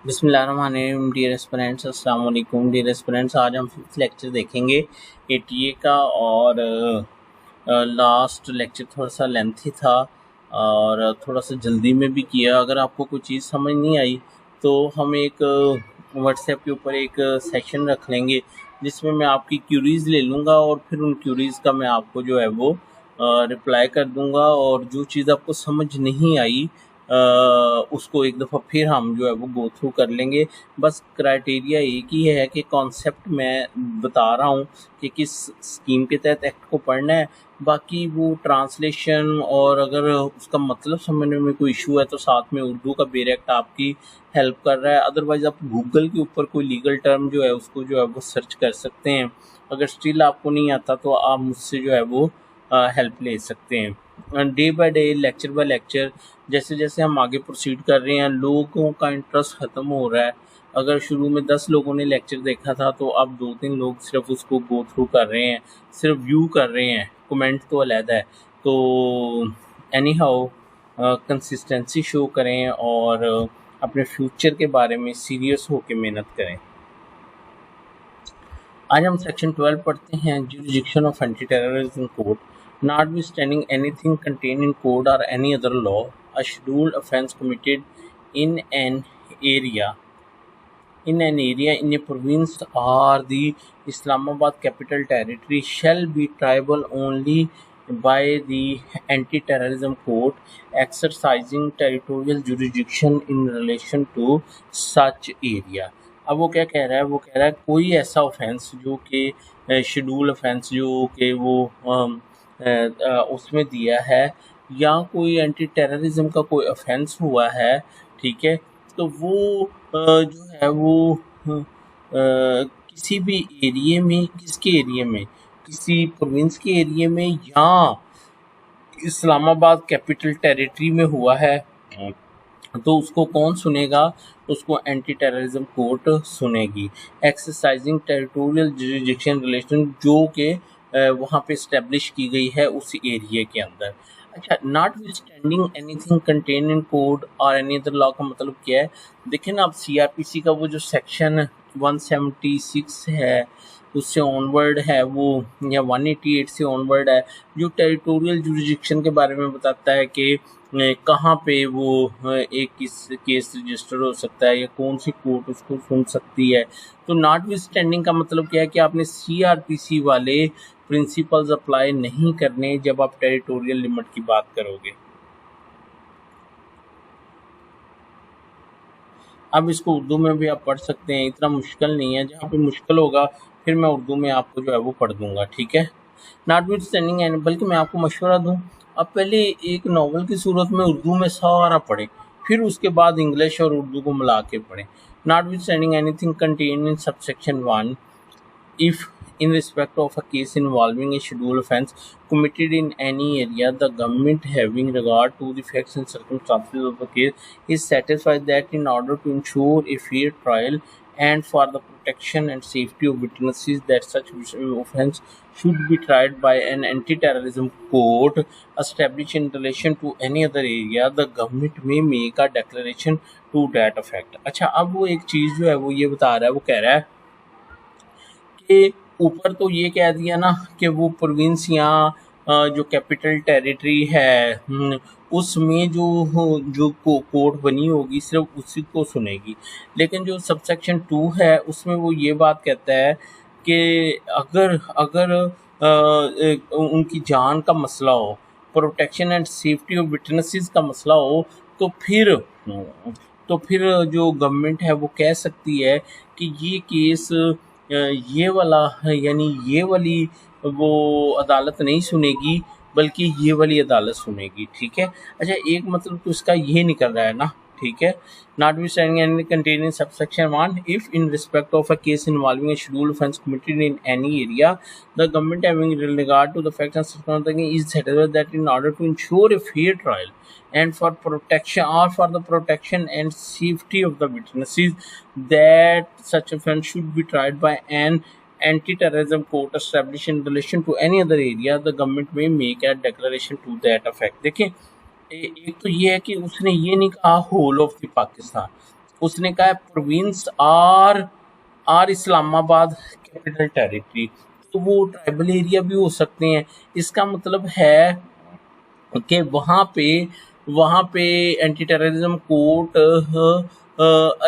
बिस्मिल्लाहिर्रहमानिर्रहीम। Dear aspirants, अस्सलाम वालेकुम। डियर एस्पिरेंट्स, आज हम फिफ्थ लेक्चर देखेंगे एटीए का। और लास्ट लेक्चर थोड़ा सा लेंथी था और थोड़ा सा जल्दी में भी किया। अगर आपको कोई चीज़ समझ नहीं आई तो हम एक व्हाट्सएप के ऊपर एक सेशन रख लेंगे जिसमें मैं आपकी क्यूरीज़ ले लूँगा और फिर उन क्यूरीज़ का मैं आपको जो है वो रिप्लाई कर दूँगा। और जो चीज़ आपको समझ नहीं आई उसको एक दफ़ा फिर हम जो है वो गो थ्रू कर लेंगे। बस क्राइटेरिया एक ही है कि कॉन्सेप्ट मैं बता रहा हूँ कि किस स्कीम के तहत एक्ट को पढ़ना है। बाकी वो ट्रांसलेशन और अगर उसका मतलब समझने में कोई इशू है तो साथ में उर्दू का बेरेक्ट आपकी हेल्प कर रहा है। अदरवाइज़ आप गूगल के ऊपर कोई लीगल टर्म जो है उसको जो है वो सर्च कर सकते हैं। अगर स्टिल आपको नहीं आता तो आप मुझसे जो है वो हेल्प ले सकते हैं। Day by day, lecture by lecture, जैसे जैसे हम आगे प्रोसीड कर रहे हैं लोगों का इंटरेस्ट ख़त्म हो रहा है। अगर शुरू में 10 लोगों ने लेक्चर देखा था तो अब 2-3 लोग सिर्फ उसको गो थ्रू कर रहे हैं, सिर्फ व्यू कर रहे हैं, कमेंट तो अलग है। तो एनी हाउ कंसिस्टेंसी शो करें और अपने फ्यूचर के बारे में सीरियस होकर मेहनत करें। आज हम सेक्शन 12 पढ़ते हैं, jurisdiction of anti terrorism code. Notwithstanding anything contained in code or any other law, a scheduled offence committed in an area in a province or the Islamabad capital territory shall be triable only by the anti-terrorism court exercising territorial jurisdiction in relation to such area। अब वो क्या कह रहा है? वो कह रहा है कोई ऐसा ऑफेंस जो कि शेड्यूल ऑफेंस जो कि वो उसमें दिया है या कोई एंटी टेररिज्म का कोई ऑफेंस हुआ है, ठीक है, तो वो जो है वो किसी भी एरिया में, किसके एरिया में, किसी प्रोविंस के एरिया में या इस्लामाबाद कैपिटल टेरिटरी में हुआ है तो उसको कौन सुनेगा? उसको एंटी टेररिज्म कोर्ट सुनेगी। एक्सरसाइजिंग टेरिटोरियल जुरिडिक्शन रिलेशन जो कि वहाँ पे इस्टेब्लिश की गई है उस एरिया के अंदर। अच्छा, not withstanding anything contain in code और एनी अदर लॉ का मतलब क्या है? देखिए ना, आप सीआरपीसी का वो जो सेक्शन 176 है उससे ऑनवर्ड है वो, या 188 से ऑनवर्ड है, जो टेरिटोरियल जुरिडिक्शन के बारे में बताता है कि कहाँ पे वो एक किस केस रजिस्टर हो सकता है या कौन सी कोर्ट उसको सुन सकती है। तो नॉट विथस्टैंडिंग का मतलब क्या है कि आपने सीआरपीसी वाले प्रिंसिपल्स अप्लाई नहीं करने जब आप टेरिटोरियल लिमिट की बात करोगे। अब इसको उर्दू में भी आप पढ़ सकते हैं, इतना मुश्किल नहीं है। जहाँ पे मुश्किल होगा फिर मैं उर्दू में आपको जो है वो पढ़ दूंगा, ठीक है। नॉट विथ स्टैंडिंग एंड, बल्कि मैं आपको मशवरा दूं, आप पहले एक नावल की सूरत में उर्दू में सारा पढ़ें, फिर उसके बाद इंग्लिश और उर्दू को मिला के पढ़ें। Not with standing anything contained in subsection 1, if in respect of a case involving a scheduled offence committed in any area, the government having regard to the facts and circumstances of the case is satisfied that in order to ensure a fair trial and for the protection and safety of witnesses that such offence should be tried by an anti-terrorism court established in relation to any other area, the government may make a declaration to that effect। अच्छा, अब वो एक चीज़ जो है वो ये बता रहा है, वो कह रहा है कि ऊपर तो ये कह दिया ना कि वो प्रोविंस या जो कैपिटल टेरिटरी है उसमें जो कोर्ट बनी होगी सिर्फ उसी को सुनेगी। लेकिन जो सबसेक्शन 2 है उसमें वो ये बात कहता है कि अगर अगर उनकी जान का मसला हो, protection and safety of witnesses का मसला हो, तो फिर जो गवर्नमेंट है वो कह सकती है कि ये केस ये वाला यानी ये वाली वो अदालत नहीं सुनेगी बल्कि ये वाली अदालत सुनेगी, ठीक है। अच्छा, एक मतलब तो इसका ये निकल रहा है ना, ठीक है। Notwithstanding any contained in subsection 1, if in respect of a case involving a scheduled offence committed in any area, the government having regard to the facts and circumstances is satisfied that in order to ensure a fair trial and for the protection and safety of the witnesses, that such offence should be tried by an anti-terrorism court established in relation to any other area, the government may make a declaration to that effect। देखिए, एक तो ये है कि उसने ये नहीं कहा होल ऑफ द पाकिस्तान, उसने कहा है province or Islamabad capital territory, तो वो ट्राइबल एरिया भी हो सकते हैं। इसका मतलब है कि वहाँ पे एंटी टेररिज्म कोर्ट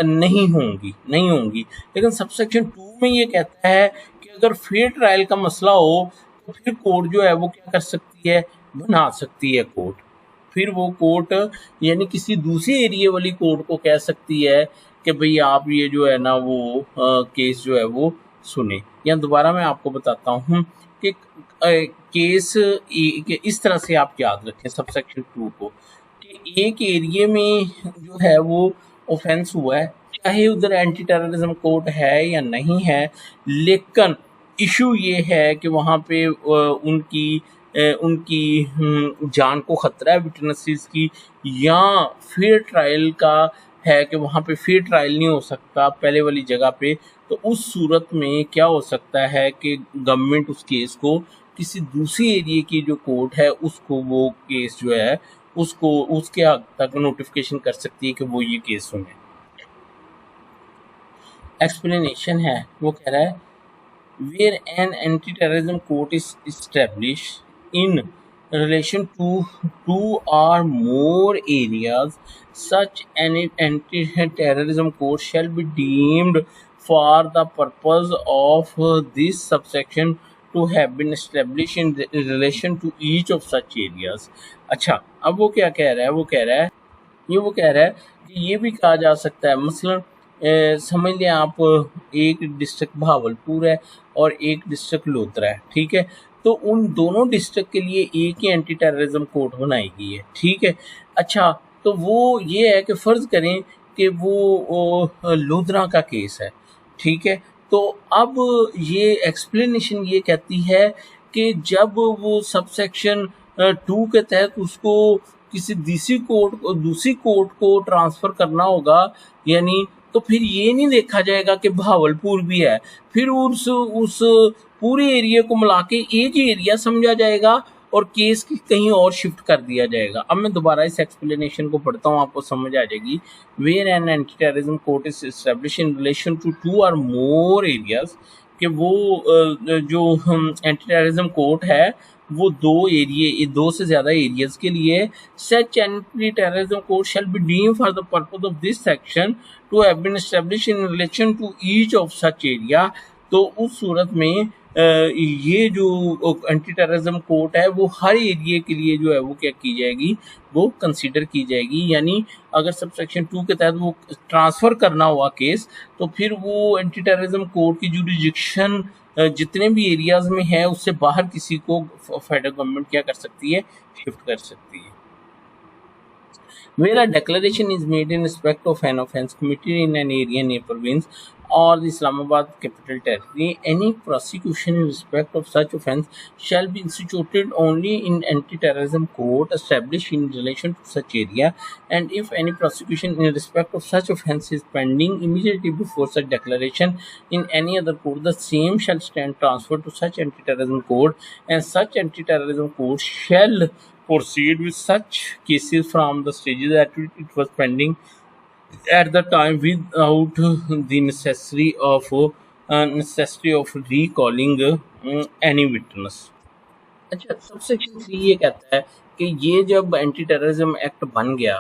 नहीं होंगी। लेकिन सबसेक्शन 2 में ये कहता है कि अगर फेयर ट्रायल का मसला हो तो फिर कोर्ट जो है वो क्या कर सकती है, बना सकती है कोर्ट। फिर वो कोर्ट यानी किसी दूसरे एरिया वाली कोर्ट को कह सकती है कि भाई आप ये जो है ना वो केस जो है वो सुने। या दोबारा मैं आपको बताता हूँ कि केस कि इस तरह से आप याद रखें सबसेक्शन 2 को, कि एक एरिया में जो है वो ऑफेंस हुआ है, चाहे उधर एंटी टेररिज्म कोर्ट है या नहीं है, लेकिन इशू ये है कि वहाँ पे उनकी जान को खतरा है विटनेसेस की, या फेयर ट्रायल का है कि वहाँ पे फेयर ट्रायल नहीं हो सकता पहले वाली जगह पे, तो उस सूरत में क्या हो सकता है कि गवर्नमेंट उस केस को किसी दूसरी एरिया की जो कोर्ट है उसको वो केस जो है उसको उसके हद तक नोटिफिकेशन कर सकती है कि वो ये केस सुने। एक्सप्लेनेशन है, वो कह रहा है where an anti-terrorism court is established in relation to two or more areas, such an anti-terrorism court shall be deemed for the purpose of this subsection to have been established in relation to each of such areas। अच्छा, अब वो क्या कह रहा है, वो कह रहा है कि ये भी कहा जा सकता है, मसलन समझ लें आप एक डिस्ट्रिक्ट भावलपुर है और एक डिस्ट्रिक्ट लोधरा है, ठीक है, तो उन दोनों डिस्ट्रिक्ट के लिए एक ही एंटी टेररिज्म कोर्ट बनाई गई है, ठीक है। अच्छा, तो वो ये है कि फ़र्ज़ करें कि वो लोधरा का केस है, ठीक है, तो अब ये एक्सप्लेनेशन ये कहती है कि जब वो सबसेक्शन 2 के तहत उसको किसी दूसरी कोर्ट को ट्रांसफ़र करना होगा, यानी तो फिर ये नहीं देखा जाएगा कि भावलपुर भी है, फिर उस पूरे एरिया को मिला के एक ही एरिया समझा जाएगा और केस कहीं और शिफ्ट कर दिया जाएगा। अब मैं दोबारा इस एक्सप्लेनेशन को पढ़ता हूँ, आपको समझ आ जाएगी। Where an anti terrorism court is establish in relation to 2 और मोर एरियाज, कि वो जो एंटी टेररिज्म कोर्ट है वो दो से ज़्यादा एरियाज के लिए, such anti terrorism court shall be deemed for the purpose of this section to have been establish in relation to each of such area. तो उस सूरत में ये जो एंटी टेररिज्म कोर्ट है वो हर एरिया के लिए जो है वो क्या की जाएगी, वो कंसीडर की जाएगी। यानी अगर सबसेक्शन 2 के तहत वो ट्रांसफ़र करना हुआ केस, तो फिर वो एंटी टेररिज्म कोर्ट की जुरिडिक्शन जितने भी एरियाज में है उससे बाहर किसी को फेडरल गवर्नमेंट क्या कर सकती है, शिफ्ट कर सकती है। Where a declaration is made in respect of an offence committed in an area in a province or the Islamabad capital territory, any prosecution in respect of such offence shall be instituted only in anti-terrorism court established in relation to such area, and if any prosecution in respect of such offence is pending immediately before such declaration in any other court, the same shall stand transferred to such anti-terrorism court, and such anti-terrorism court shall proceed with such cases from the stages at which it was pending at the time without the necessity of recalling any witness। अच्छा, subsection 3 ये कहता है कि ये जब anti terrorism act बन गया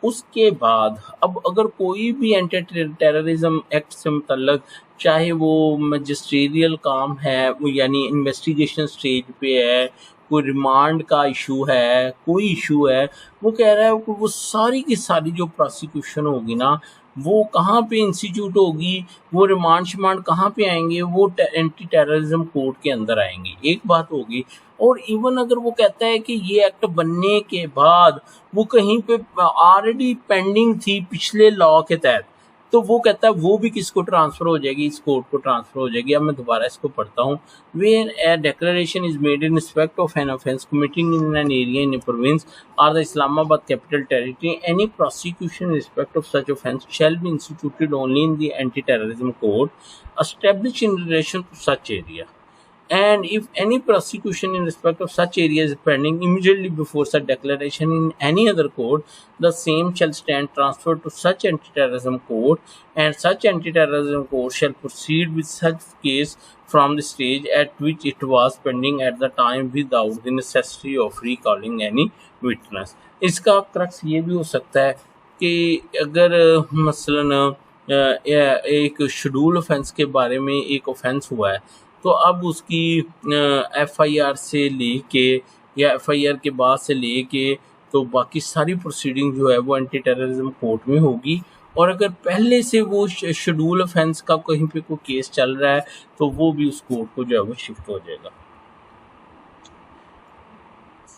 उसके बाद अब अगर कोई भी एंटी टेररिज्म एक्ट से मुतल्लक, चाहे वो मजिस्ट्रियल काम है यानी इन्वेस्टिगेशन स्टेज पे है, कोई रिमांड का इशू है, कोई इशू है, वो कह रहा है कि वो सारी की सारी जो प्रोसिक्यूशन होगी ना वो कहाँ पे इंस्टीट्यूट होगी, वो रिमांड कहाँ पे आएंगे, वो एंटी टेररिज्म कोर्ट के अंदर आएंगे। एक बात होगी। और इवन अगर वो कहता है कि ये एक्ट बनने के बाद वो कहीं पे ऑलरेडी पेंडिंग थी पिछले लॉ के तहत, तो वो कहता है वो भी किसको ट्रांसफ़र हो जाएगी, इस कोर्ट को ट्रांसफ़र हो जाएगी। अब मैं दोबारा इसको पढ़ता हूँ। Where a declaration is made in respect of an offence committing in an area in a province or the Islamabad capital territory, any prosecution in respect of such offence shall be instituted only in the anti terrorism court establish in relation to such area, and if any prosecution in respect of such area is pending immediately before such declaration in any other court, the same shall stand transferred to such anti-terrorism court, and such anti-terrorism court shall proceed with such case from the stage at which it was pending at the time without the necessity of recalling any witness. इसका crux ये भी हो सकता है कि अगर मसलन एक शेड्यूल ऑफेंस के बारे में एक ऑफेंस हुआ है, तो अब उसकी एफआईआर से लेके या एफआईआर के बाद से लेके तो बाकी सारी प्रोसीडिंग जो है वो एंटी टेररिज्म कोर्ट में होगी, और अगर पहले से वो शेड्यूल ऑफेंस का कहीं पे कोई केस चल रहा है तो वो भी उस कोर्ट को जो है वो शिफ्ट हो जाएगा।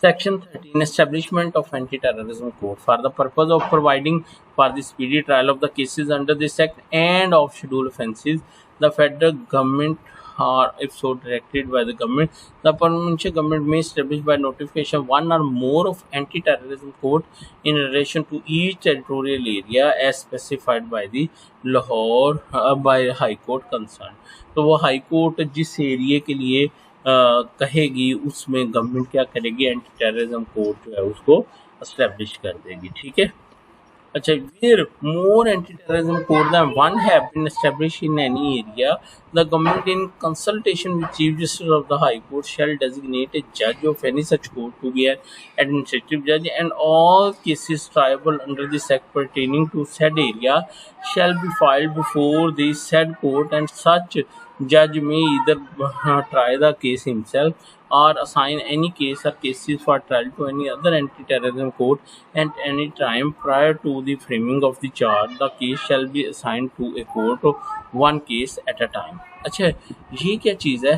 Section 13 Establishment of Anti-Terrorism Court for the purpose of providing for the speedy trial of the cases under this act and of scheduled offences, the federal government or if so directed by the government, the provincial government may establish by notification one or more of anti-terrorism court in relation to each territorial area as specified by the Lahore by High Court concerned। तो वो high court जिस area के लिए कहेगी उसमें government क्या करेगी, anti terrorism court जो है उसको एस्टेब्लिश कर देगी। ठीक है, अच्छा, where more anti-terrorism court than one have been established in any area, the government in consultation with Chief Justice of the High Court shall designate a judge of any such court to be an administrative judge, and all cases triable under this act pertaining to said area shall be filed before the said court, and such judge may either try the case himself or assign any case or cases for trial to any other anti-terrorism court at any time prior to the framing of the charge. The case shall be assigned to a court of one case at a time। अच्छा, ये क्या चीज़ है?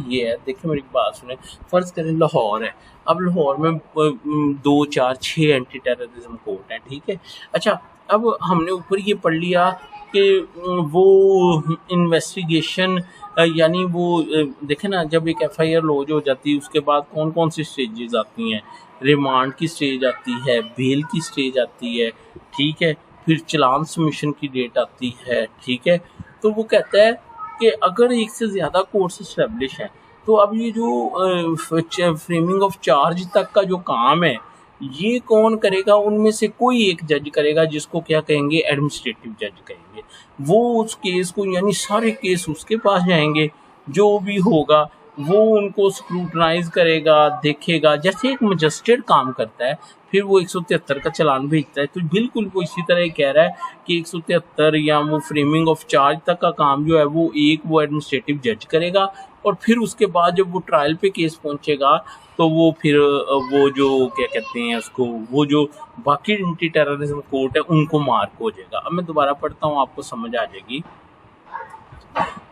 ये है, देखिए मेरी बात सुने, फ़र्ज़ करें लाहौर है, अब लाहौर में 2, 4, 6 एंटी टेररिज्म कोर्ट हैं। ठीक है, अच्छा, अब हमने ऊपर ये पढ़ लिया कि वो इन्वेस्टिगेशन यानी वो देखें ना, जब एक एफआईआर लॉन्च हो जाती है उसके बाद कौन कौन सी स्टेजेस आती हैं, रिमांड की स्टेज आती है, बेल की स्टेज आती है, ठीक है, फिर चालान सबमिशन की डेट आती है। ठीक है, तो वो कहता है कि अगर एक से ज़्यादा कोर्ट्स इस्टेब्लिश हैं तो अब ये जो फ्रेमिंग ऑफ चार्ज तक का जो काम है ये कौन करेगा, उनमें से कोई एक जज करेगा जिसको क्या कहेंगे, एडमिनिस्ट्रेटिव जज कहेंगे। वो उस केस को यानी सारे केस उसके पास जाएंगे, जो भी होगा वो उनको स्क्रूटनाइज करेगा, देखेगा, जैसे एक मजिस्ट्रेट काम करता है, फिर वो 173 का चालान भेजता है। तो बिल्कुल वो इसी तरह कह रहा है कि 173 या वो फ्रेमिंग ऑफ चार्ज तक का काम जो है वो एडमिनिस्ट्रेटिव जज करेगा, और फिर उसके बाद जब वो ट्रायल पे केस पहुंचेगा तो वो फिर वो जो क्या कहते हैं उसको, वो जो बाकी एंटी टेररिज्म कोर्ट है उनको मार्क हो जाएगा। अब मैं दोबारा पढ़ता हूँ, आपको समझ आ जाएगी।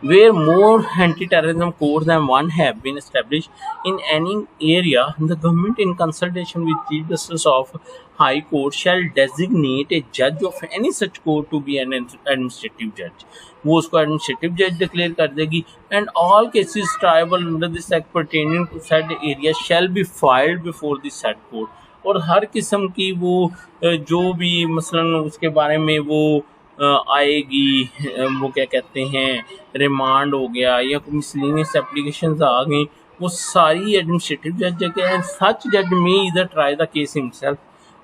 Where more anti-terrorism courts than one have been established in any area, the government in consultation with Chief Justice of High Court shall designate a judge of any such court to be an administrative judge। वो उसको administrative जज declare कर देगी। And all cases triable under this act pertaining to said area shall be filed before this said court. और हर किस्म की वो जो भी मसलन उसके बारे में वो आएगी, वो क्या कहते हैं, रिमांड हो गया या कोई मिसलेनियस एप्लीकेशंस आ गई, वो सारी एडमिनिस्ट्रेटिव जज जगह है। सच जज में इधर ट्राई द केस हिमसेल्फ,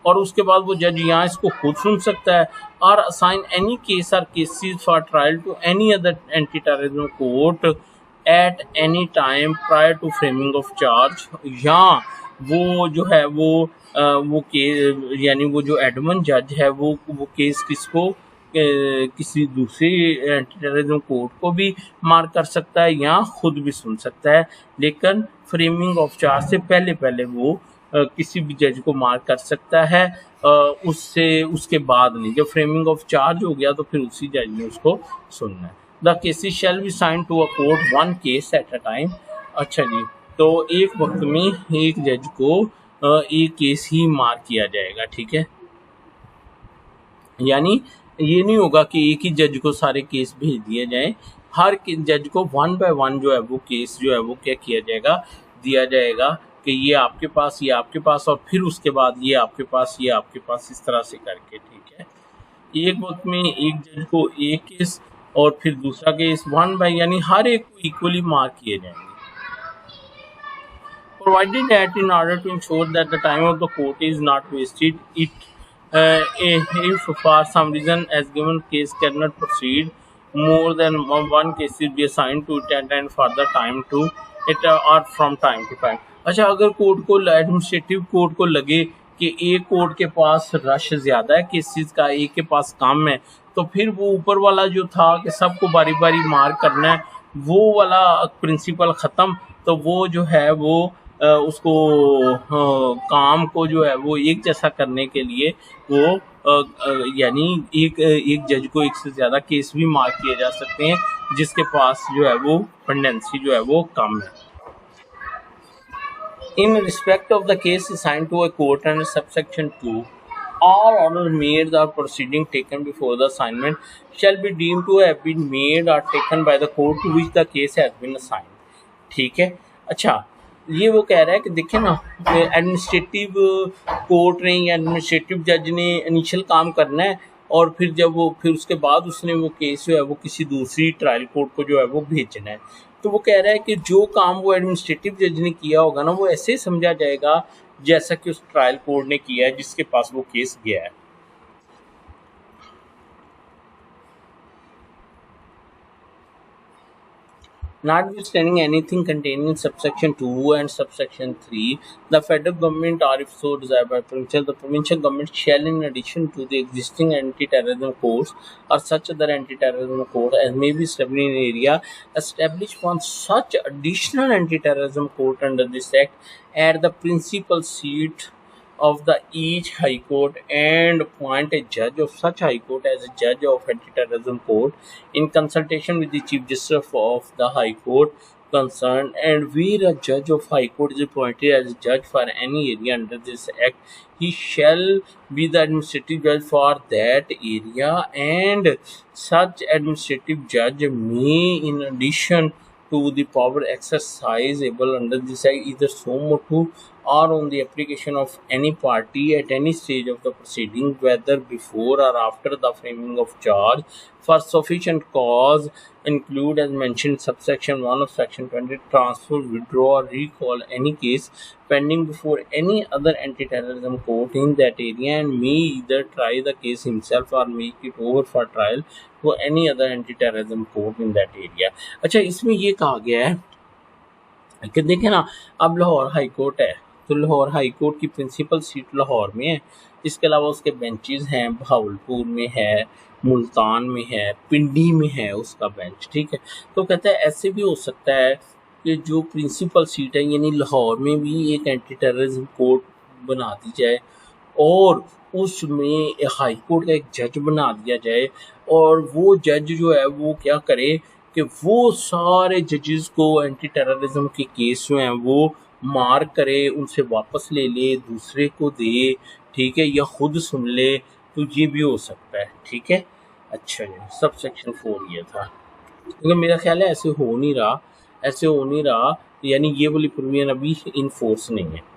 और उसके बाद वो जज यहाँ इसको खुद सुन सकता है, और असाइन एनी केस और cases for trial to any other anti terrorism court at any time prior to framing of charge. या वो जो है वो केस यानी वो जो एडमन जज है वो केस किसको किसी दूसरी एंटी टेररिज्म कोर्ट को भी मार्क कर सकता है या खुद भी सुन सकता है, लेकिन फ्रेमिंग ऑफ चार्ज से पहले वो किसी भी जज को मार्क कर सकता है, उसके बाद नहीं। जब फ्रेमिंग ऑफ चार्ज हो गया तो फिर उसी जज ने उसको सुनना है। The cases shall be sign to a court one case at a time. अच्छा जी, तो एक वक्त में एक जज को एक केस ही मार्क किया जाएगा। ठीक है, यानी ये नहीं होगा कि एक ही जज को सारे केस भेज दिए जाएं, हर जज को वन बाय वन जो है वो केस जो है वो क्या किया जाएगा, दिया जाएगा कि ये आपके पास, ये आपके पास, और फिर उसके बाद ये आपके पास, ये आपके पास, इस तरह से करके। ठीक है, एक वक्त में एक जज को एक केस और फिर दूसरा केस वन बाय, यानी हर एक को इक्वली मार्क किए जाएंगे। provided that in order to ensure that the time of the court is not wasted, if for some reason as given case cannot proceed, more than one case will be assigned to it and further time to it or from time to time. अच्छा, अगर court को administrative court को लगे कि एक court के पास rush ज़्यादा है केसेस का, एक के पास कम है, तो फिर वो ऊपर वाला जो था कि सबको बारी बारी मार्क करना है, वो वाला प्रिंसिपल ख़त्म। तो वो जो है वो उसको काम को जो है वो एक जैसा करने के लिए वो यानी एक जज को एक से ज़्यादा केस भी मार्क किए जा सकते हैं जिसके पास जो है वो पेंडेंसी जो है वो कम है। In respect of the case assigned to a court under subsection 2, all orders made or proceeding taken before the assignment shall be deemed to have been made or taken by the court to which the case has been assigned। ठीक है। अच्छा, ये वो कह रहा है कि देखिए ना, एडमिनिस्ट्रेटिव कोर्ट ने या एडमिनिस्ट्रेटिव जज ने इनिशियल काम करना है और फिर जब वो फिर उसके बाद उसने वो केस जो है वो किसी दूसरी ट्रायल कोर्ट को जो है वो भेजना है। तो वो कह रहा है कि जो काम वो एडमिनिस्ट्रेटिव जज ने किया होगा ना, वो ऐसे समझा जाएगा जैसा कि उस ट्रायल कोर्ट ने किया है जिसके पास वो केस गया है। Notwithstanding anything contained in subsection 2 and subsection 3, the federal government, or if so desired by provincial, the provincial government shall, in addition to the existing anti-terrorism courts or such other anti-terrorism court as may be established in area, establish one such additional anti-terrorism court under this act at the principal seat of the each high court and appoint a judge of such high court as a judge of anti-terrorism court in consultation with the chief justice of the high court concerned, and where a judge of high court is appointed as a judge for any area under this act, he shall be the administrative judge for that area, and such administrative judge may, in addition to the power exercisable under this act, either so motu or on the application of any party at any stage of the proceeding, whether before or after the framing of charge, for sufficient cause, include as mentioned subsection 1 of section 20, transfer, withdraw, or recall any case pending before any other anti-terrorism court in that area, and may either try the case himself or make it over for trial to any other anti-terrorism court in that area। अच्छा, इसमें ये कहा गया है कि देखें ना, अब लाहौर हाई कोर्ट है तो लाहौर हाई कोर्ट की प्रिंसिपल सीट लाहौर में है, इसके अलावा उसके बेंचेस हैं भावलपुर में है, मुल्तान में है, पिंडी में है उसका बेंच। ठीक है, तो कहता है ऐसे भी हो सकता है कि जो प्रिंसिपल सीट है यानी लाहौर में भी एक एंटी टेररिज्म कोर्ट बना दी जाए और उसमें हाई कोर्ट का एक जज बना दिया जाए, और वो जज जो है वो क्या करे कि वो सारे जजेस को एंटी टेररिज्म के केस जो हैं वो मार्क करे, उनसे वापस ले ले, दूसरे को दे, ठीक है, या खुद सुन ले, तो ये भी हो सकता है। ठीक है, अच्छा जी, सब सेक्शन 4 ये था, क्योंकि मेरा ख्याल है ऐसे हो नहीं रहा, यानी ये वाली प्रोविजन अभी इन फोर्स नहीं है।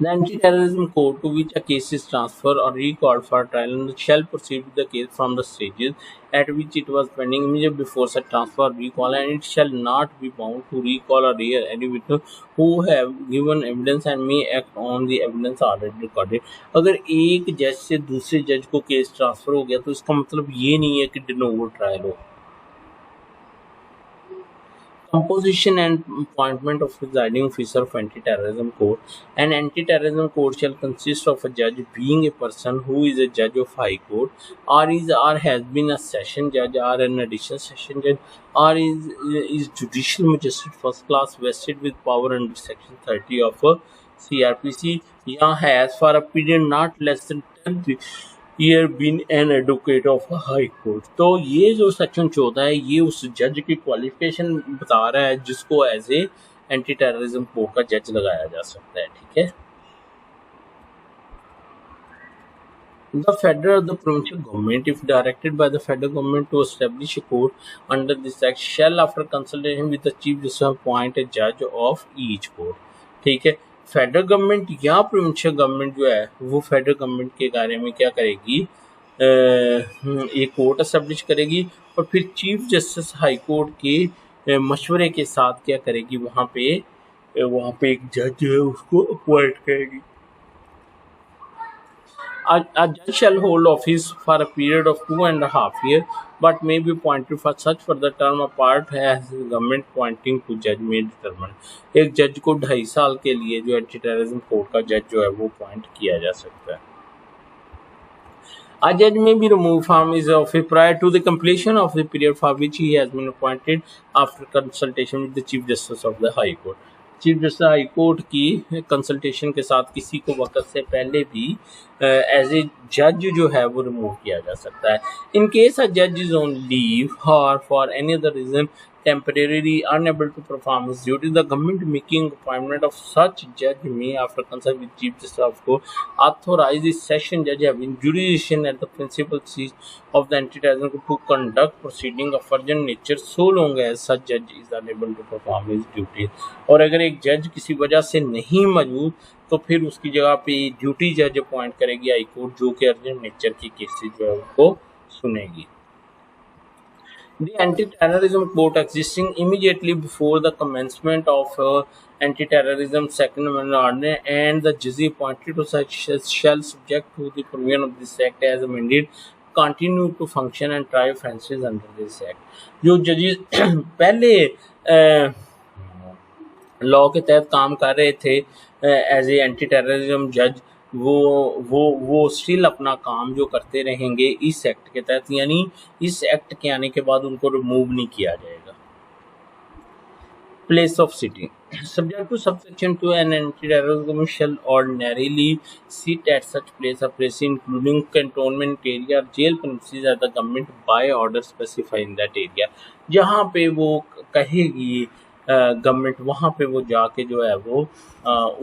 The anti-terrorism court to which a case is transferred or recalled for trial shall proceed with the case from the stages at which it was pending immediately before such transfer or recall, and it shall not be bound to recall or hear any witness who have given evidence and may act on the evidence already recorded। अगर एक जज से दूसरे जज को case transfer हो गया तो इसका मतलब ये नहीं है कि de novo ट्रायल हो। Composition and appointment of presiding officer of anti-terrorism court. An anti-terrorism court shall consist of a judge being a person who is a judge of high court, or has been a session judge, or an additional session judge, or is judicial magistrate first class vested with power under section 30 of CRPC, या has for a period not less than 10 year been an advocate of a high court। तो ये जो section 14 है ये उस जज की qualification बता रहा है जिसको as a anti terrorism court का जज लगाया जा सकता है। ठीक है, The federal or the provincial government, if directed by the federal government to establish a court under this act, shall after consultation with the chief justice appoint a judge of each court। ठीक है, federal government या provincial government जो है वो federal government के बारे में क्या करेगी, एक कोर्ट एस्टेब्लिश करेगी और फिर चीफ जस्टिस हाई कोर्ट के मशवरे के साथ क्या करेगी, वहाँ पे वहाँ पे एक जज जो है उसको अपॉइंट करेगी। A judge shall hold office for a period of 2.5 years, but may be appointed for such further term apart as the government appointing to judge may determine। एक जज को 2.5 साल के लिए जो एंटी टेररिज्म कोर्ट का जज जो है वो अपॉइंट किया जा सकता है। A judge may be removed from his office prior to the completion of the period for which he has been appointed after consultation with the Chief Justice of the High Court। Chief justice high court की consultation के साथ किसी को वक्त से पहले भी as a जज जो है वो रिमूव किया जा सकता है। इन केस अ जज इज ऑन लीव और for any other reason temporarily unable to perform his duty, the government making appointment of such judge may, after consult with Chief Justice of Court, authorize the session judge having jurisdiction at the principal seat of the anti-terrorism court to conduct proceeding of urgent nature so long as such judge is unable to perform his duty। और अगर एक जज किसी वजह से नहीं मौजूद तो फिर उसकी जगह पे ड्यूटी जज अपॉइंट करेगी हाई कोर्ट, जो कि अर्जेंट नेचर की केसेस जो है उनको सुनेगी। The anti-terrorism court existing immediately before the commencement of anti-terrorism second amendment ordinance and the judge appointed to such shall subject to the provision of this act as amended continue to function and try offences under this act। जो जजेस पहले law के तहत काम कर रहे थे as a anti terrorism जज, वो स्टिल अपना काम जो करते रहेंगे इस एक्ट के तहत, यानी इस एक्ट के आने के बाद उनको रिमूव नहीं किया जाएगा। Place of sitting subject to subsection 2 an anti terrorism shall ordinarily sit at such place of place including cantonment area jail premises at the government by order specify in that area. जहाँ पे वो कहेगी government, वहाँ पे वो जाके जो है वो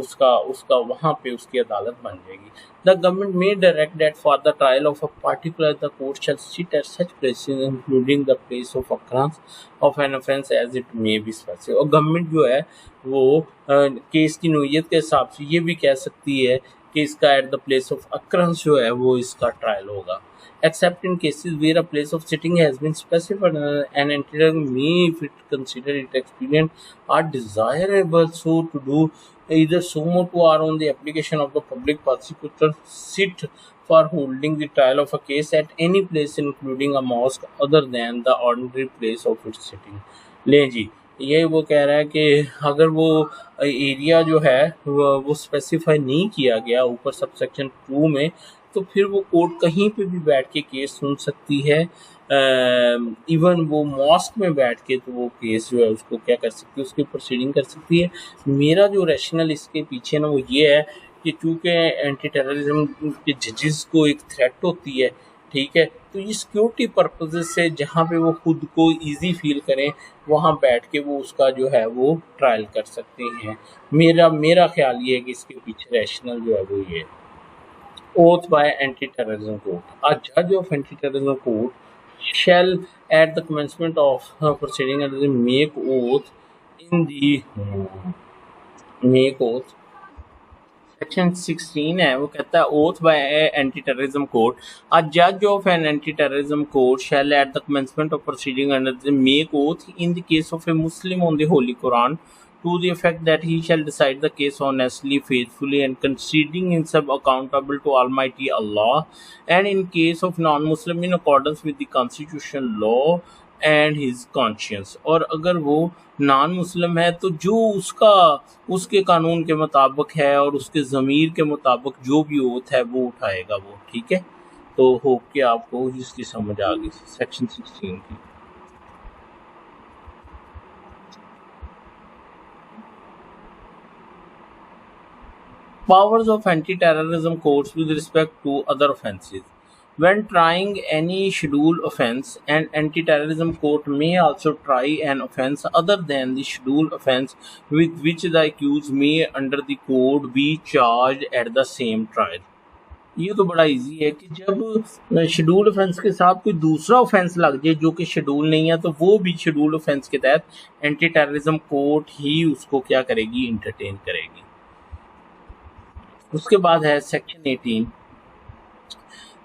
उसका वहाँ पे उसकी अदालत बन जाएगी। The government may direct that for the trial of a particular the court shall sit at such places including the place of occurrence of an offence as it may be specified. और government जो है वो case की नोयत के हिसाब से ये भी कह सकती है कि इसका at the place of occurrence जो है वो इसका ट्रायल होगा। Except in cases where a place of sitting has been specified, an entity may, if it consider it expedient or desirable, so to do either so motu or on the application of the public prosecutor sit for holding the trial of a case at any place including a mosque other than the ordinary place of its sitting। ले जी, ये वो कह रहा है कि अगर वो area जो है वो स्पेसिफाई नहीं किया गया ऊपर सबसेक्शन 2 में, तो फिर वो कोर्ट कहीं पे भी बैठ के केस सुन सकती है। इवन वो मॉस्क में बैठ के तो वो केस जो है उसको क्या कर सकती है, उसकी प्रोसीडिंग कर सकती है। मेरा जो रैशनल इसके पीछे ना वो ये है कि चूँकि एंटी टेररिज्म के जजेस को एक थ्रेट होती है, ठीक है, तो ये सिक्योरिटी पर्पज से जहाँ पे वो खुद को इजी फील करें वहाँ बैठ के वो उसका जो है वो ट्रायल कर सकते हैं। मेरा ख्याल ये है कि इसके पीछे रैशनल जो है वो ये है। Oath by anti-terrorism court. A judge of anti-terrorism court shall, at the commencement of proceeding, make oath in the make oath। Section 16 है वो कहता है oath by anti-terrorism court. A judge of an anti-terrorism court shall, at the commencement of proceeding under the make oath in the case of a Muslim on the Holy Quran, to the effect that he shall decide the case honestly, faithfully, and considering himself accountable to Almighty Allah, and in case of non-Muslim in accordance with the constitutional law and his conscience। और अगर वो non Muslim है तो जो उसके कानून के मुताबिक है और उसके ज़मीर के मुताबिक जो भी ओथ है वो उठाएगा वो, ठीक है। तो होप कि आपको इसकी समझ आ गई सेक्शन 16 की। Powers of anti-terrorism courts with respect to other offences. When trying any scheduled offence, an anti-terrorism court may also try an offence other than the scheduled offence with which the accused may under the code be charged at the same trial। ये तो बड़ा easy है कि जब schedule offence के साथ कोई दूसरा ऑफेंस लग जाए जो कि शेड्यूल नहीं है, तो वो भी शेड्यूल ऑफेंस के तहत एंटी टेररिज्म कोर्ट ही उसको क्या करेगी, इंटरटेन करेगी। उसके बाद है section 18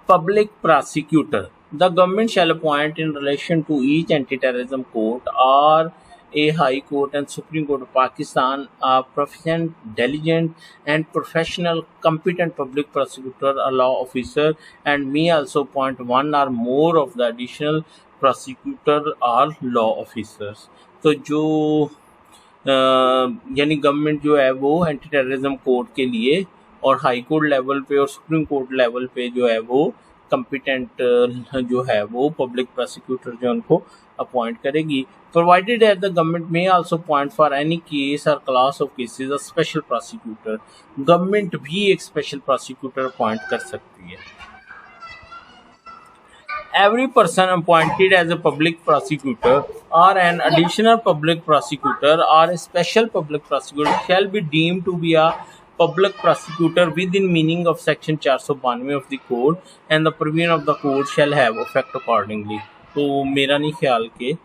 public prosecutor. The government shall appoint in relation to each anti terrorism court और a High Court and Supreme Court of Pakistan, a proficient, diligent, and professional, competent public prosecutor, a law officer, and may also appoint one or more of the additional prosecutor or law officers. तो जो यानी government जो है वो anti terrorism court के लिए और high court level पे और सुप्रीम कोर्ट लेवल पे जो है वो कम्पिटेंट जो है वो पब्लिक प्रोसिक्यूटर जो उनको अपॉइंट करेगी. Provided that the government may also appoint for any case or class of cases a special prosecutor. Government भी एक स्पेशल प्रोसिक्यूटर अपॉइंट कर सकती है. Every person appointed as a public prosecutor or an additional public prosecutor or a special public prosecutor shall be deemed to be a public prosecutor within meaning of section 492 of the code, and the provision of the code shall have effect accordingly. तो मेरा नहीं ख्याल कि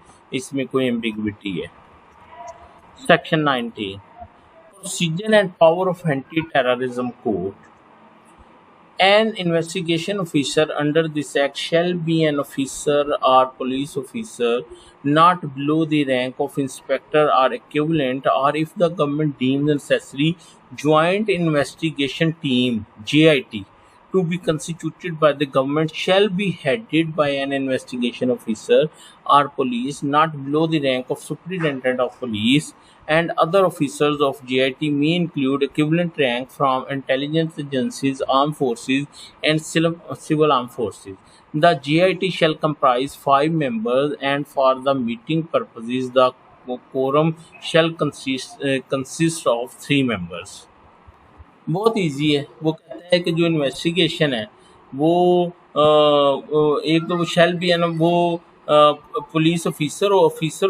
इसमें कोई ambiguity है. Section 19 Procedure and power of anti-terrorism code. An investigation officer under this act shall be an officer or police officer not below the rank of inspector or equivalent, or if the government deems necessary, joint investigation team JIT to be constituted by the government shall be headed by an investigation officer or police not below the rank of superintendent of police, and other officers of JIT may include equivalent rank from intelligence agencies, armed forces, and civil armed forces. The JIT shall comprise 5 members, and for the meeting purposes, the quorum shall consist of 3 members. बहुत easy है. वो कहता है कि जो investigation है वो एक तो शैल भी है ना, वो पुलिस ऑफिसर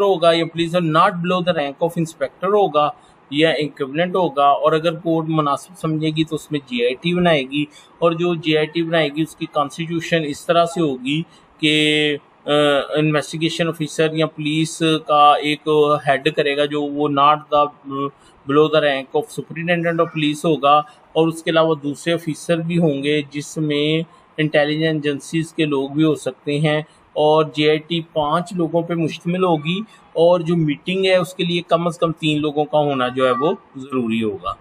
होगा या police not below the rank of inspector होगा या इक्विवेलेंट होगा, और अगर कोर्ट मुनासिब समझेगी तो उसमें JIT बनाएगी, और जो JIT बनाएगी उसकी कॉन्स्टिट्यूशन इस तरह से होगी कि इन्वेस्टिगेशन ऑफिसर या पुलिस का एक हेड करेगा जो वो not the below the rank of superintendent of police होगा, और उसके अलावा दूसरे ऑफिसर भी होंगे जिसमें इंटेलिजेंस एजेंसीज के लोग भी हो सकते हैं, और JIT 5 लोगों पे मुश्तमिल होगी, और जो मीटिंग है उसके लिए कम से कम 3 लोगों का होना जो है वो ज़रूरी होगा.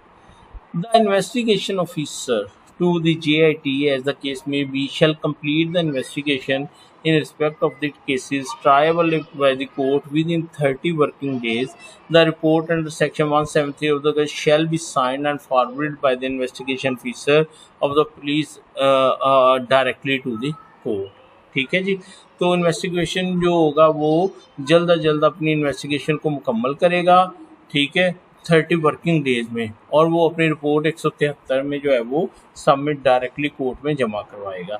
The investigation officer to the JIT, as the case may be, shall complete the investigation in respect of the cases triable by the court within 30 working days. The report under section 173 of the case shall be signed and forwarded by the investigation officer of the police directly to the court. ठीक है जी. तो investigation जो होगा वो जल्द अज जल्द अपनी investigation को मुकम्मल करेगा, ठीक है, 30 वर्किंग डेज में, और वो अपनी रिपोर्ट 173 में जो है वो सबमिट डायरेक्टली कोर्ट में जमा करवाएगा.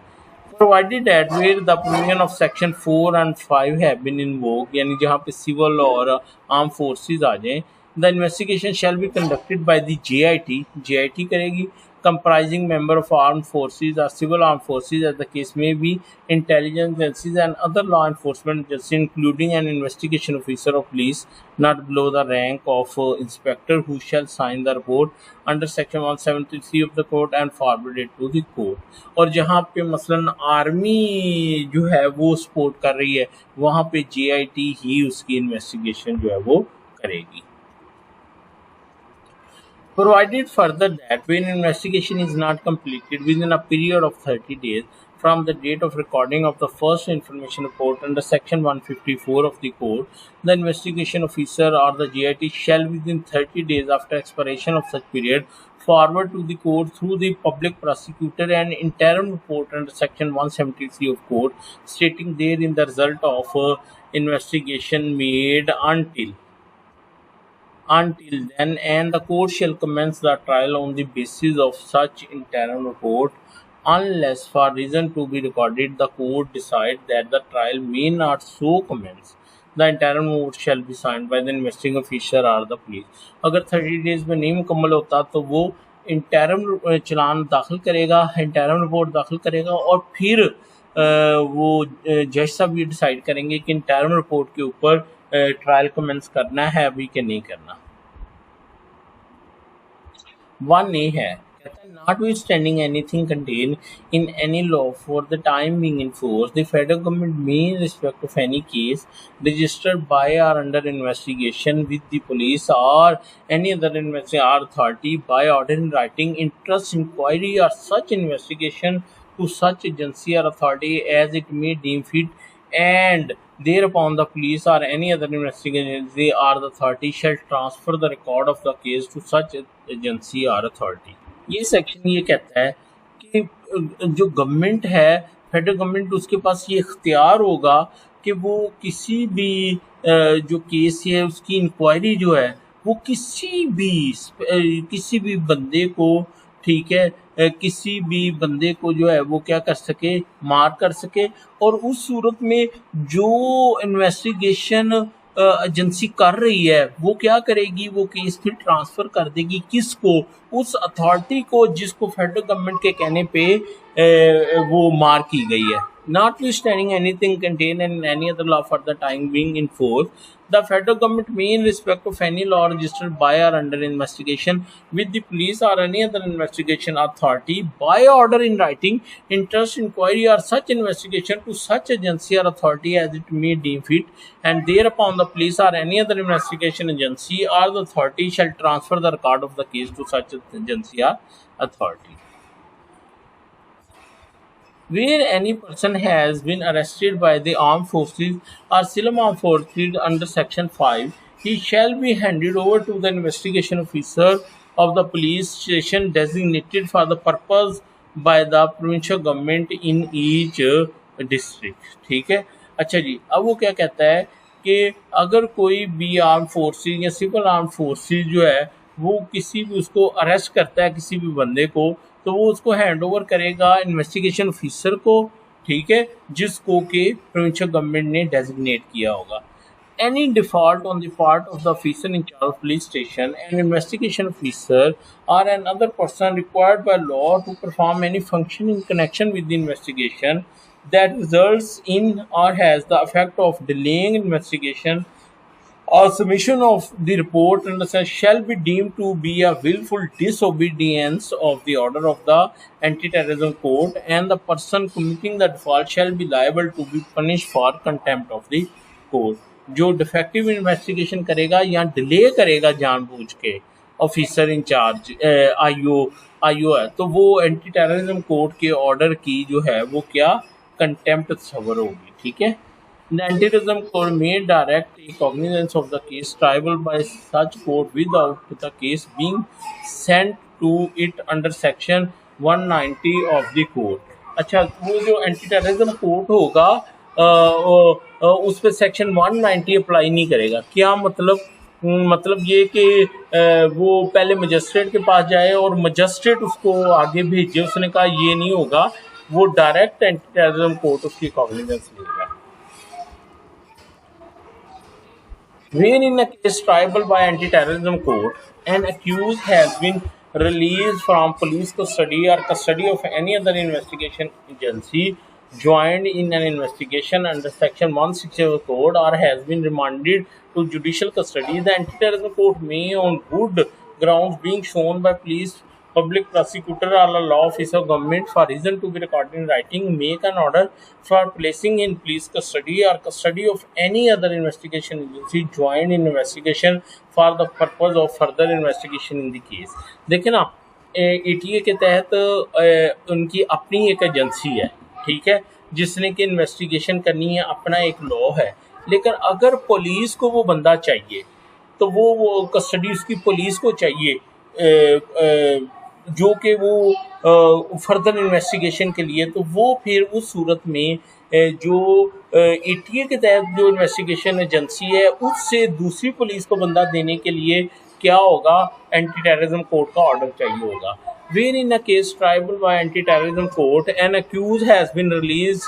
Provided at where the provision of section 4 and 5 have been invoked, यानी जहाँ पे सिविल और आर्म फोर्सेस आ जाएं, the investigation shall be conducted by the JIT करेगी, comprising member of armed forces or civil armed forces as the case may be, intelligence agencies and other law enforcement agencies, including an investigation officer of police not below the rank of inspector, who shall sign the report under section 173 of the code and forward it to the court. और जहाँ पे मसलन army जो है वो support कर रही है वहाँ पे JIT ही उसकी इन्वेस्टिगेशन जो है वो करेगी. Provided further that when investigation is not completed within a period of 30 days from the date of recording of the first information report under section 154 of the code, the investigation officer or the JIT shall within 30 days after expiration of such period forward to the court through the public prosecutor an interim report under section 173 of code stating therein the result of investigation made until then, and the court shall commence the trial on the basis of such interim report, unless for reason to be recorded the court decide that the trial may not so commence. The interim report shall be signed by the investigating officer or the police. अगर 30 days में नहीं मुकम्मल होता तो वो interim चलान दाखिल करेगा, interim report दाखिल करेगा, और फिर वो जज साहब ये डिसाइड करेंगे कि इंटरम रिपोर्ट के ऊपर ट्रायल कमेंस करना है अभी कि नहीं करना. 1A है कहता है notwithstanding anything contained in any law for the time being enforced, the federal government may in respect of any case registered by or under investigation with the police or any other investigation or authority by order in writing interest inquiry or such investigation to such agency or authority as it may deem fit, and thereupon the police or any other investigating agency or the authority shall transfer the record of the case to such agency or authority. ये section ये कहता है कि जो government है, federal government, उसके पास ये इख्तियार होगा कि वो किसी भी जो केस है उसकी इंक्वायरी जो है वो किसी भी बंदे को, ठीक है, किसी भी बंदे को जो है वो क्या कर सके, मार कर सके। और उस सूरत में जो इन्वेस्टिगेशन एजेंसी कर रही है वो क्या करेगी, वो केस फिर ट्रांसफ़र कर देगी किसको, उस अथॉरिटी को जिसको फेडरल गवर्नमेंट के कहने पे वो मार की गई है। Notwithstanding anything contained in any other law for the time being in force, the federal government may in respect of any law registered by or under investigation with the police or any other investigation authority by order in writing interest inquiry or such investigation to such agency or authority as it may deem fit, and thereupon the police or any other investigation agency or the authority shall transfer the record of the case to such agency or authority. Where any person has been arrested by the armed forces or civil armed forces under Section 5, he shall be handed over to the investigation officer of the police station designated for the purpose by the provincial government in each district. ठीक है, अच्छा जी। अब वो क्या कहता है कि अगर कोई भी आर्म फोर्सेज या सिविल आर्म फोर्सेज जो है वो किसी भी उसको अरेस्ट करता है किसी भी बंदे को, तो वो उसको हैंड ओवर करेगा इन्वेस्टिगेशन ऑफिसर को, ठीक है, जिसको कि प्रोविंशियल गवर्नमेंट ने डेजिग्नेट किया होगा। Any default on the part of the officer in charge of police station, an investigation officer or another person required by law to perform any function in connection with the investigation that results in or has the effect of delaying investigation or submission of the report and shall be deemed to be a willful disobedience of the order of the anti-terrorism court, and the person committing the default shall be liable to be punished for contempt of the court. जो defective investigation करेगा या delay करेगा जानबूझ के officer in charge IO है, तो वो anti terrorism court के ऑर्डर की जो है वो क्या कंटेम्प्ट सवर होगी। ठीक है, The anti-terrorism court may direct a cognizance of the case triable by such court without the case being sent to it under section 190 of the court. अच्छा, वो जो एंटी टेररिज्म कोर्ट होगा उस पर सेक्शन 190 अप्लाई नहीं करेगा। क्या मतलब? मतलब ये कि वो पहले मजिस्ट्रेट के पास जाए और मजिस्ट्रेट उसको आगे भेजे, उसने कहा ये नहीं होगा, वो डायरेक्ट एंटी टेररिज्म कोर्ट उसकी कॉग्निजेंस लेगा। When in a case triable by anti-terrorism court, an accused has been released from police custody or custody of any other investigation agency joined in an investigation under section 160 of the code, or has been remanded to judicial custody, the anti-terrorism court may on good grounds being shown by police, public prosecutor or a law officer of government for reason to be recorded in writing make an order for placing in police custody or custody of any other investigation agency joined in investigation for the purpose of further investigation in the case। देखें ना, ATA के तहत उनकी अपनी एक agency है, ठीक है, जिसने कि इन्वेस्टिगेशन करनी है, अपना एक लॉ है। लेकिन अगर पुलिस को वो बंदा चाहिए तो वो कस्टडी उसकी पुलिस को चाहिए जो कि वो फर्दर इन्वेस्टिगेशन के लिए, तो वो फिर उस सूरत में जो एटीए के तहत जो इन्वेस्टिगेशन एजेंसी है उससे दूसरी पुलिस को बंदा देने के लिए क्या होगा, एंटी टेररिज्म कोर्ट का ऑर्डर चाहिए होगा। Where in a case tribal bye anti terrorism court N accused has been release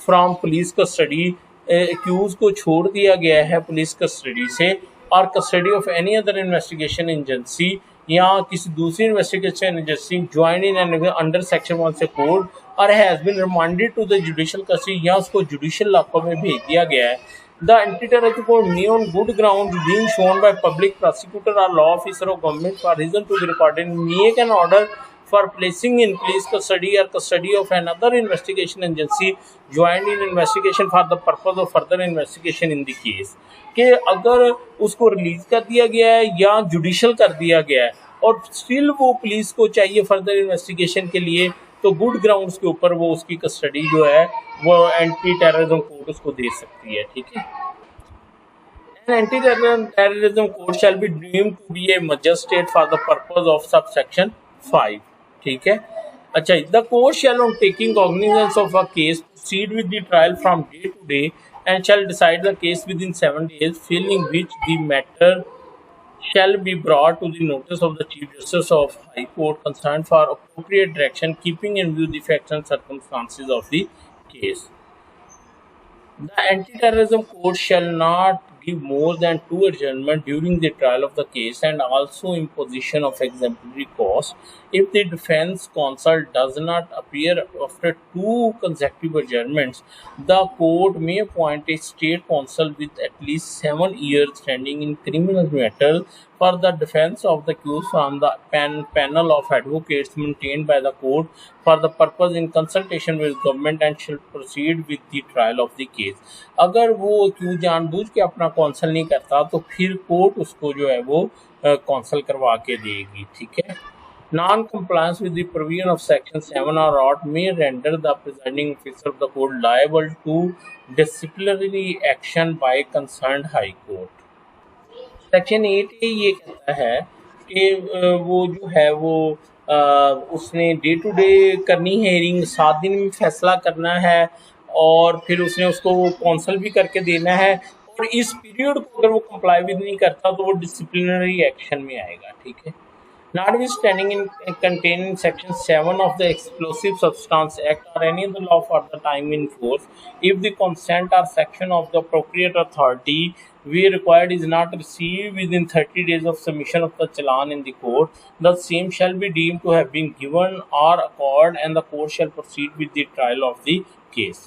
from police custody, accused को छोड़ दिया गया है पुलिस कस्टडी से, और custody of any other investigation agency या किसी दूसरी investigation agency join in under section 1 से कोड, और has been remanded to the judicial custody, या उसको जुडिशियल लॉकअप में भेज दिया गया है। The anti terrorism court may on good ground being shown by public prosecutor or law officer of government for reason to be recorded make an order for placing in police custody or custody of another investigation agency joined in investigation for the purpose of further investigation in the case। कि अगर उसको release कर दिया गया है या judicial कर दिया गया है और स्टिल वो पुलिस को चाहिए फर्दर इन्वेस्टिगेशन के लिए, तो गुड ग्राउंड्स के ऊपर वो उसकी कस्टडी जो है वो एंटी टेररिज्म कोर्ट उसको दे सकती है। ठीक है, An anti-terrorism court shall be deemed to be a magistrate for the purpose of subsection 5। ठीक है, अच्छा, the court shall on taking cognizance of a case proceed with the trial from day to day and shall decide the case within 7 days, failing which the matter shall be brought to the notice of the Chief Justice of High Court concerned for appropriate direction, keeping in view the facts and circumstances of the case। The anti-terrorism court shall not give more than 2 adjournments during the trial of the case and also imposition of exemplary costs. If the defense counsel does not appear after 2 consecutive adjournments, the court may appoint a state counsel with at least 7 years standing in criminal matters for the defense of the accused from the panel of advocates maintained by the court for the purpose in consultation with government and shall proceed with the trial of the case। अगर वो क्यों जानबूझ के अपना council नहीं करता तो फिर कोर्ट उसको जो है वो कौंसल करवा के देगी। ठीक है, non compliance with the provision of section 7 or 8 may render the presiding officer of the court liable to disciplinary action by concerned high court। Section 8 ये कहता है कि वो जो है वो उसने डे टू डे करनी है हियरिंग, 7 दिन में फैसला करना है और फिर उसने उसको काउंसल भी करके देना है, और इस पीरियड को अगर वो कंप्लाई विद नहीं करता तो वो डिसिप्लिनरी एक्शन में आएगा। ठीक है, notwithstanding in contained section 7 of the Explosive Substance Act or any other law for the time in force, if the consent or section of the appropriate authority where required is not received within 30 days of submission of the challan in the court, the same shall be deemed to have been given or accorded and the court shall proceed with the trial of the case।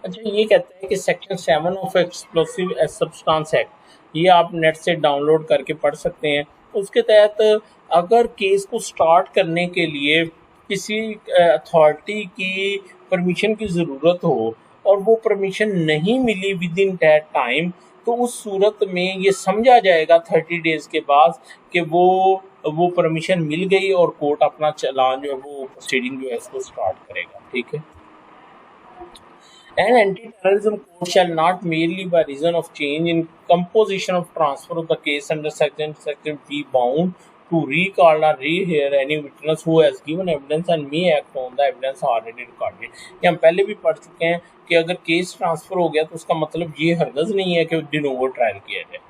अच्छा, ये कहता है कि section 7 of explosive substance act, ये आप net से download करके पढ़ सकते हैं। उसके तहत अगर केस को स्टार्ट करने के लिए किसी अथॉरिटी की परमिशन की ज़रूरत हो और वो परमिशन नहीं मिली विद इन दैट टाइम, तो उस सूरत में ये समझा जाएगा 30 डेज़ के बाद कि वो परमिशन मिल गई और कोर्ट अपना चालान जो है वो प्रोसीडिंग जो है उसको स्टार्ट करेगा। ठीक है, An anti-terrorism court shall not merely by reason of change in composition of transfer of the case under section be bound to recall or rehear any witness who has given evidence and may act on the evidence already recorded। ये हम पहले भी पढ़ चुके हैं कि अगर case transfer हो गया तो उसका मतलब ये हरगज़ नहीं है कि de novo ट्रायल किया जाए।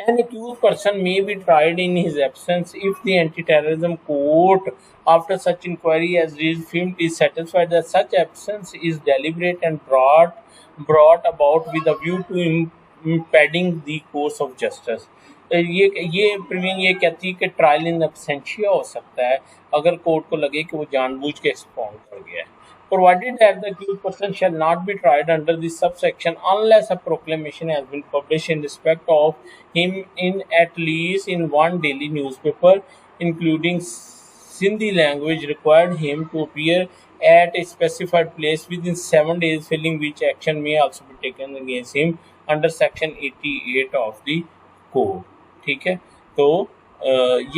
An accused person may be tried in his absence if the anti-terrorism court, after such inquiry as is deemed, is satisfied that such absence is deliberate and brought about with a view to impeding the course of justice। ये प्रीवियन ये कहती है कि trial in absentia हो सकता है अगर court को लगे कि वो जानबूझ के एक्सपाउंड कर गया है। Provided that the accused person shall not be tried under this subsection unless a proclamation has been published in respect of him in at least in one daily newspaper, including Sindhi language, required him to appear at a specified place within 7 days, filling which action may also be taken against him under section 88 of the code। ठीक है, तो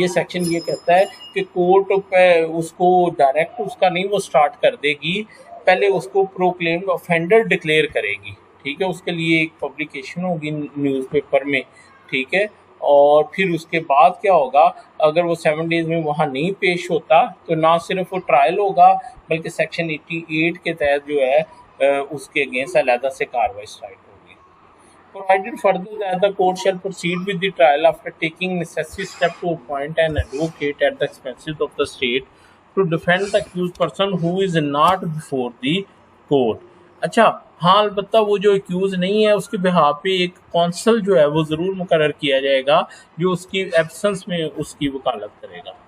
ये section ये कहता है कि court पे उसको डायरेक्ट उसका नहीं वो स्टार्ट कर देगी, पहले उसको प्रोक्लेम्ड ऑफेंडर डिक्लेयर करेगी। ठीक है, उसके लिए एक पब्लिकेशन होगी न्यूज़पेपर में। ठीक है, और फिर उसके बाद क्या होगा, अगर वो 7 डेज़ में वहाँ नहीं पेश होता तो ना सिर्फ वो ट्रायल होगा बल्कि सेक्शन 88 के तहत जो है उसके अगेंस्ट अलहदा से कार्रवाई स्टार्ट होगी। Provided further that the court shall proceed with the trial after taking necessary steps to appoint an advocate at the expenses of the state to defend the accused person who is not before the court। अच्छा हाँ, अलबत्ता वो जो accused नहीं है उसके behalf पे एक कौंसल जो है वो ज़रूर मुकर्रर किया जाएगा जो उसकी एब्सेंस में उसकी वकालत करेगा।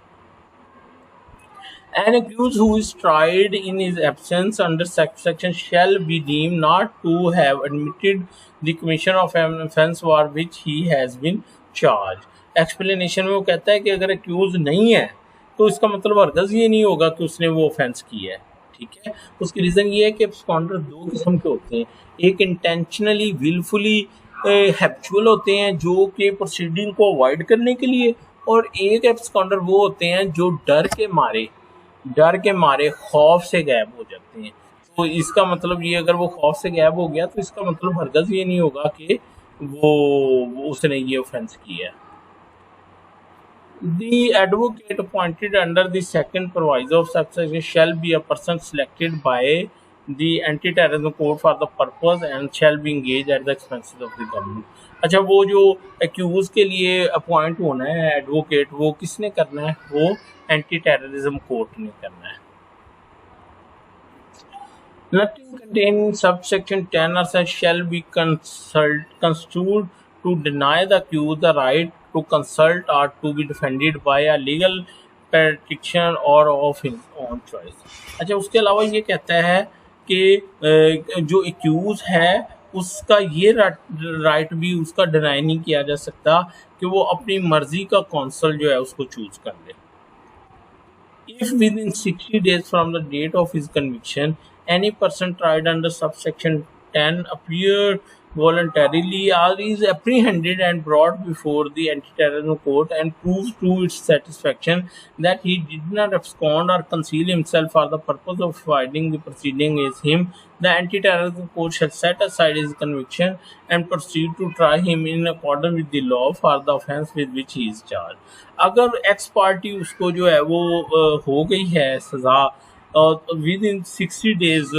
An accused who is tried in his absence under section shall be deemed not to have admitted the commission of an offence for which he has been charged, explanation में वो कहता है कि अगर एक्यूज नहीं है तो इसका मतलब हरगज़ ये नहीं होगा कि उसने वो ऑफेंस किया है, ठीक है। उसकी रीज़न ये है कि एब्सकॉन्डर दो किस्म के होते हैं, एक इंटेंशनली विलफुली हैबिचुअल होते हैं जो कि प्रोसीडिंग को अवॉइड करने के लिए, और एक एब्सकॉन्डर वो होते हैं जो डर के मारे खौफ से गायब हो जाते हैं। तो इसका मतलब ये, अगर वो खौफ से गायब हो गया तो इसका मतलब हरगज़ ये नहीं होगा कि वो उसने ये ऑफेंस किया है। The advocate appointed under the second proviso of subsection shall be a person selected by the anti-terrorism court for the purpose and shall be engaged at the expenses of the government। अच्छा, वो जो accused के लिए appoint होना है advocate, वो किसने करना है? वो एंटी टेररिज्म कोर्ट ने करना है। Nothing contained in subsection 10 or such shall be construed to deny the accused the right to consult or to be defended by a legal practitioner or of his own choice। अच्छा, उसके अलावा ये कहता है कि जो एक्यूज है उसका ये राइट भी उसका डिनाई नहीं किया जा सकता कि वो अपनी मर्जी का कौंसल जो है उसको चूज कर ले। If within 60 days from the date of his conviction, any person tried under subsection 10 appeared voluntarily or is apprehended and brought before the anti-terrorism court and proves to its satisfaction that he did not abscond or conceal himself for the purpose of avoiding the proceeding against him, the anti-terrorism court shall set aside his conviction and proceed to try him in accordance with the law for the offence with which he is charged। अगर x party उसको जो है वो हो गई है सज़ा और विद इन 60 डेज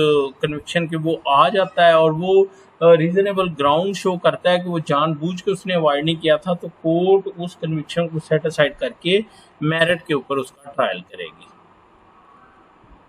कन्विक्शन के वो आ जाता है और वो रीजनेबल ग्राउंड शो करता है कि वो जानबूझ के उसने अवॉइड नहीं किया था, तो कोर्ट उस कन्विक्शन को सेट असाइड करके मेरिट के ऊपर उसका ट्रायल करेगी।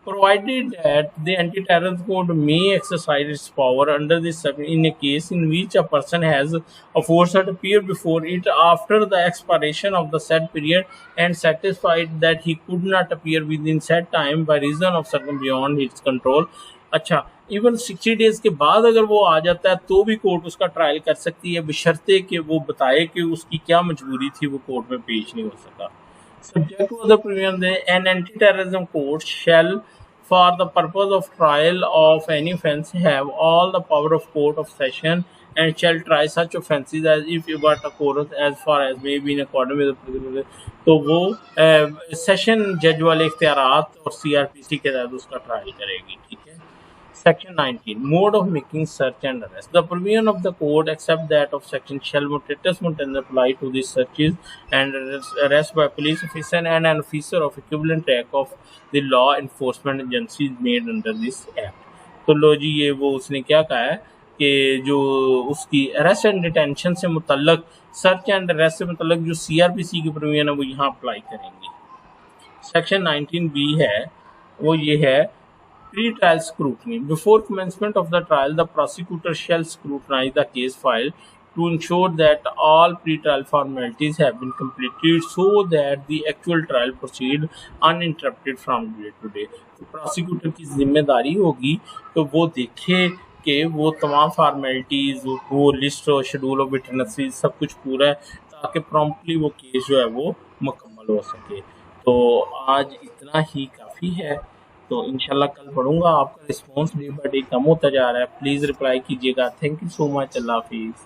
Provided that the anti-terrorism court may exercise its power under this in a case in which a person has aforesaid appeared before it after the expiration of the said period and satisfied that he could not appear within said time by reason of circumstances beyond his control। अच्छा, even 60 days के बाद अगर वो आ जाता है तो भी court उसका ट्रायल कर सकती है, बशर्ते कि वो बताए कि उसकी क्या मजबूरी थी, वो कोर्ट में पेश नहीं हो सका। Subject to other provisions, an anti-terrorism court shall for the purpose of trial of any offence have all the power of court of session and shall try such offences as if but occurrence as far as may be in accordance with the। तो वो session जज वाले इख्तियारात और CrPC के तहत उसका trial करेगी, ठीक है। Section 19 Mode of making search and arrest। The provision of the code except that of section shall mutatis mutandis apply to the searches and arrest by police officer and an officer of equivalent rank of the law enforcement agencies made under this act। तो लो जी, ये वो उसने क्या कहा है कि जो उसकी अरेस्ट एंड डिटेंशन से मुतल्लक, सर्च एंड अरेस्ट से मुतल्लक जो सीआरपीसी की प्रोविजन है वो यहाँ अप्लाई करेंगी। सेक्शन 19B है वो ये है Pre-trial scrutiny। Before commencement of the trial, the prosecutor shall scrutinize the case file to ensure that all pre-trial formalities have been completed so that the actual trial proceed uninterrupted from day to day। तो prosecutor की जिम्मेदारी होगी कि वो देखे कि वो तमाम फॉर्मेलिटीज़, वो लिस्ट और शेड्यूल ऑफ विटनेसेस सब कुछ पूरा है ताकि प्रॉम्प्टली वो केस जो है वो मुकम्मल हो सके। तो आज इतना ही काफ़ी है, तो इंशाल्लाह कल पढ़ूंगा। आपका रिस्पॉन्स डे बाय डे कम होता जा रहा है, प्लीज़ रिप्लाई कीजिएगा। Thank you so much. अल्लाह हाफिज़।